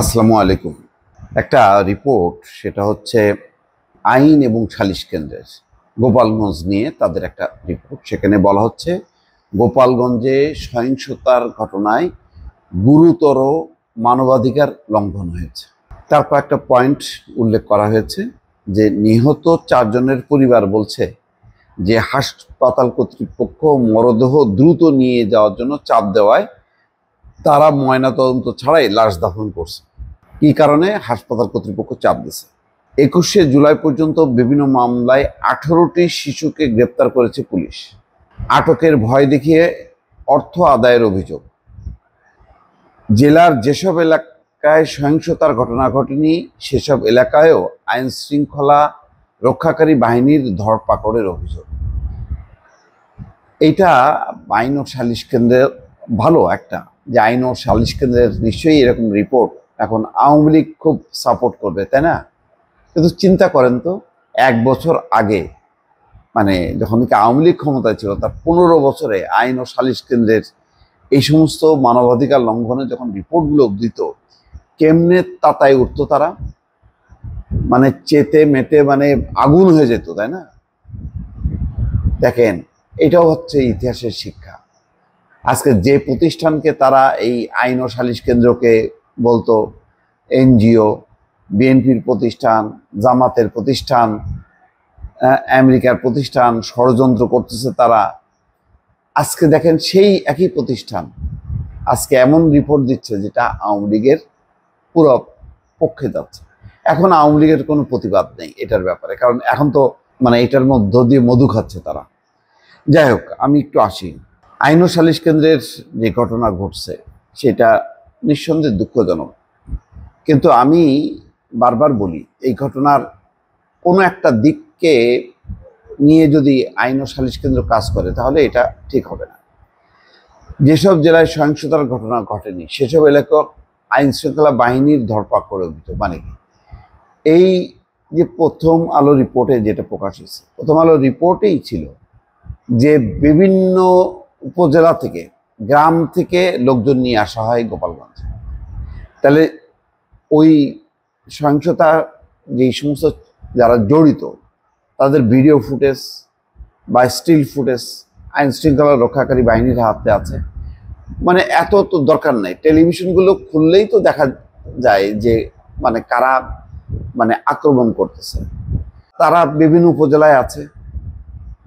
আসসালামু আলাইকুম। একটা রিপোর্ট সেটা হচ্ছে আইন এবং সালিশ কেন্দ্রের গোপালগঞ্জ নিয়ে তাদের একটা রিপোর্ট। সেখানে বলা হচ্ছে গোপালগঞ্জে সহিংসতার ঘটনায় গুরুতর মানবাধিকার লঙ্ঘন হয়েছে। তারপর একটা পয়েন্ট উল্লেখ করা হয়েছে যে নিহত 4 জনের পরিবার বলছে যে হাসপাতাল কর্তৃপক্ষ মরদেহ দ্রুত নিয়ে যাওয়ার জন্য চাপ দেওয়ায় তারা ময়নাতদন্ত ছাড়াই লাশ দাফন করছে। কি কারণে হাসপাতাল কর্তৃপক্ষ চাপ দিছে? 21শে জুলাই পর্যন্ত বিভিন্ন মামলায় 18টি শিশুকে গ্রেপ্তার করেছে পুলিশ। আটকের ভয় দেখিয়ে অর্থ আদায়ের অভিযোগ। জেলার যেসব এলাকায় সহিংসতার ঘটনা ঘটেনি সেসব এলাকায়ও আইন শৃঙ্খলা রক্ষাকারী বাহিনীর ধরপাকড়ের অভিযোগ। এইটা আইন ও সালিশ কেন্দ্রের ভালো একটা, যে আইন ও সালিশ কেন্দ্রের নিশ্চয়ই এরকম রিপোর্ট এখন আওয়ামী লীগ খুব সাপোর্ট করবে, তাই না? কিন্তু চিন্তা করেন তো, 1 বছর আগে মানে যখন কি আওয়ামী লীগ ক্ষমতায় ছিল তার 15 বছরে আইন ও সালিশ কেন্দ্রের এই সমস্ত মানবাধিকার লঙ্ঘনের যখন রিপোর্টগুলো দিত, কেমনে তাতায় উঠতো তারা, মানে চেতে মেতে মানে আগুন হয়ে যেত, তাই না? দেখেন, এটাও হচ্ছে ইতিহাসের শিক্ষা। আজকে যে প্রতিষ্ঠানকে তারা এই আইন ও সালিশ কেন্দ্রকে বলতো এনজিও, বিএনপির প্রতিষ্ঠান, জামাতের প্রতিষ্ঠান, আমেরিকার প্রতিষ্ঠান, ষড়যন্ত্র করতেছে তারা, আজকে দেখেন সেই একই প্রতিষ্ঠান আজকে এমন রিপোর্ট দিচ্ছে যেটা আওয়ামী লীগের পুরো পক্ষে যাচ্ছে। এখন আওয়ামী লীগের কোনো প্রতিবাদ নেই এটার ব্যাপারে, কারণ এখন তো মানে এটার মধ্য দিয়ে মধু খাচ্ছে তারা। যাই হোক, আমি একটু আসি। আইন ও সালিশ কেন্দ্রের যে ঘটনা ঘটছে সেটা নিঃসন্দেহে দুঃখজনক, কিন্তু আমি বারবার বলি এই ঘটনার কোনো একটা দিককে নিয়ে যদি আইন ও সালিশ কেন্দ্র কাজ করে তাহলে এটা ঠিক হবে না। যেসব জেলায় সহিংসতার ঘটনা ঘটেনি সেসব এলাকা আইন শৃঙ্খলা বাহিনীর ধরপাকড়ে অভিযোগ। মানে কি, এই যে প্রথম আলো রিপোর্টে যেটা প্রকাশ হয়েছে, প্রথম আলো রিপোর্টেই ছিল যে বিভিন্ন উপজেলা থেকে, গ্রাম থেকে লোকজন নিয়ে আসা হয় গোপালগঞ্জ। তাহলে ওই সহিংসতা যেই সমস্ত যারা জড়িত তাদের ভিডিও ফুটেজ বা স্টিল ফুটেজ আইন শৃঙ্খলা রক্ষাকারী বাহিনীর হাতে আছে। মানে এত তো দরকার নেই, টেলিভিশনগুলো খুললেই তো দেখা যায় যে মানে কারা মানে আক্রমণ করতেছে। তারা বিভিন্ন উপজেলায় আছে।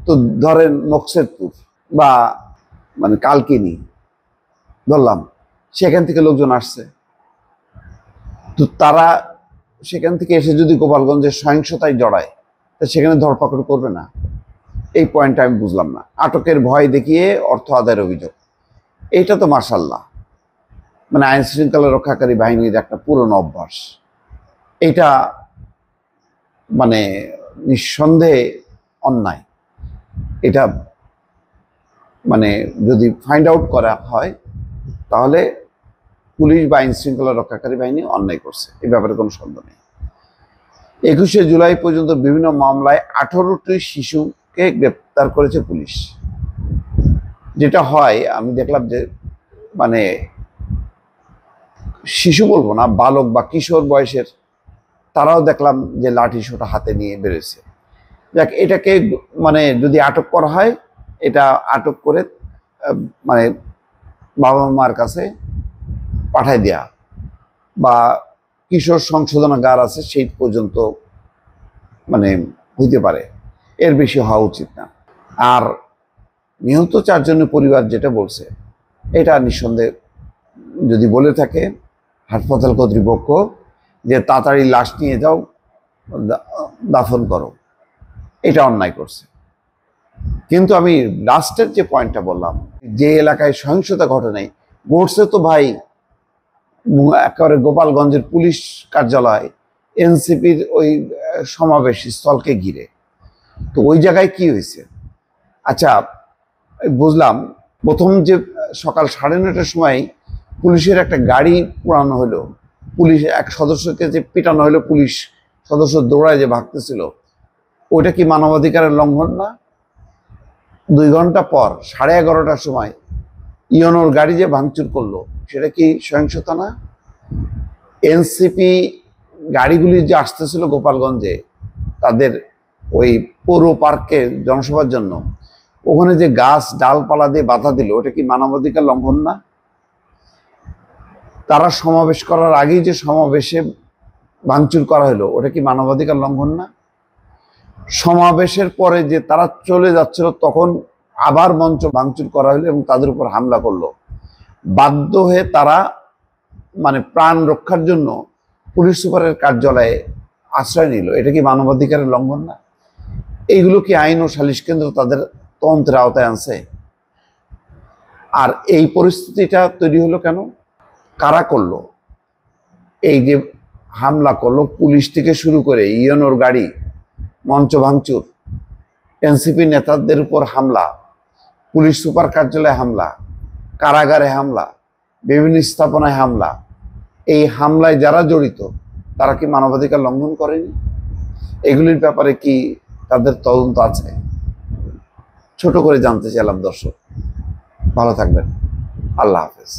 তো ধরেন মকসেদপুর বা মানে কালকিনি ধরলাম, সেখান থেকে লোকজন আসছে, তো তারা সেখান থেকে এসে যদি গোপালগঞ্জের সহিংসতায় জড়ায় তা সেখানে ধরপাকড় করবে না? এই পয়েন্টটা আমি বুঝলাম না। আটকের ভয় দেখিয়ে অর্থ আদায়ের অভিযোগ, এইটা তো মাশাআল্লাহ মানে আইন শৃঙ্খলা রক্ষাকারী বাহিনীর একটা পুরনো অভ্যাস। এটা মানে নিঃসন্দেহে অন্যায়। এটা মানে যদি ফাইন্ড আউট করা হয় তাহলে পুলিশ বা আইন শৃঙ্খলা রক্ষাকারী বাহিনী অন্যায় করছে, এই ব্যাপারে কোনো সন্দেহ নেই। 21শে জুলাই পর্যন্ত বিভিন্ন মামলায় 18টি শিশুকে গ্রেপ্তার করেছে পুলিশ। যেটা হয় আমি দেখলাম যে মানে শিশু বলবো না, বালক বা কিশোর বয়সের তারাও দেখলাম যে লাঠি সোটা হাতে নিয়ে বেরোছে। দেখ, এটাকে মানে যদি আটক করা হয়, এটা আটক করে মানে বাবা মার কাছে পাঠাই দেয়া বা কিশোর সংশোধনাগার আছে সেই পর্যন্ত মানে হইতে পারে, এর বেশি হওয়া উচিত না। আর নিহত 4 জনের পরিবার যেটা বলছে এটা নিঃসন্দেহে যদি বলে থাকে হাসপাতাল কর্তৃপক্ষ যে তাড়াতাড়ি লাশ নিয়ে যাও, দাফন করো, এটা অন্যায় করছে। কিন্তু আমি লাস্টের যে পয়েন্টটা বললাম, যে এলাকায় সহিংসতা ঘটে নাই, ঘটছে তো ভাই একেবারে গোপালগঞ্জের পুলিশ কার্যালয়, এনসিপির ওই সমাবেশ স্থলকে ঘিরে। তো ওই জায়গায় কি হয়েছে? আচ্ছা, বুঝলাম প্রথম যে সকাল 9:30টার সময় পুলিশের একটা গাড়ি পোড়ানো হলো, পুলিশ এক সদস্যকে যে পিটানো হলো, পুলিশ সদস্য দৌড়ায় যে ভাগতেছিল, ওইটা কি মানবাধিকারের লঙ্ঘন না? 2 ঘন্টা পর 11:30টার সময় ইয়নোর গাড়ি যে ভাঙচুর করলো, সেটা কি সহিংসতা না? এনসিপি গাড়িগুলি যে আসতেছিল গোপালগঞ্জে তাদের ওই পৌর পার্কে জনসভার জন্য, ওখানে যে গাছ ডালপালা দিয়ে বাধা দিল, ওটা কি মানবাধিকার লঙ্ঘন না? তারা সমাবেশ করার আগেই যে সমাবেশে ভাঙচুর করা হলো, ওটা কি মানবাধিকার লঙ্ঘন না? সমাবেশের পরে যে তারা চলে যাচ্ছিল তখন আবার মঞ্চ ভাঙচুর করা হলো এবং তাদের উপর হামলা করলো। বাধ্য হয়ে তারা মানে প্রাণ রক্ষার জন্য পুলিশ সুপারের কার্যালয়ে আশ্রয় নিল, এটা কি মানবাধিকারের লঙ্ঘন না? এইগুলো কি আইন ও সালিশ কেন্দ্র তাদের তন্ত্রের আওতায় আনছে? আর এই পরিস্থিতিটা তৈরি হলো কেন? কারা করলো? এই যে হামলা করলো, পুলিশ থেকে শুরু করে ইউএনওর গাড়ি, মঞ্চ ভাঙচুর, এনসিপি নেতাদের উপর হামলা, পুলিশ সুপার কার্যালয়ে হামলা, কারাগারে হামলা, বিভিন্ন স্থাপনায় হামলা, এই হামলায় যারা জড়িত তারা কি মানবাধিকার লঙ্ঘন করেনি? এগুলির ব্যাপারে কি তাদের তদন্ত আছে? ছোট করে জানতে চাইলাম দর্শক। ভালো থাকবেন। আল্লাহ হাফেজ।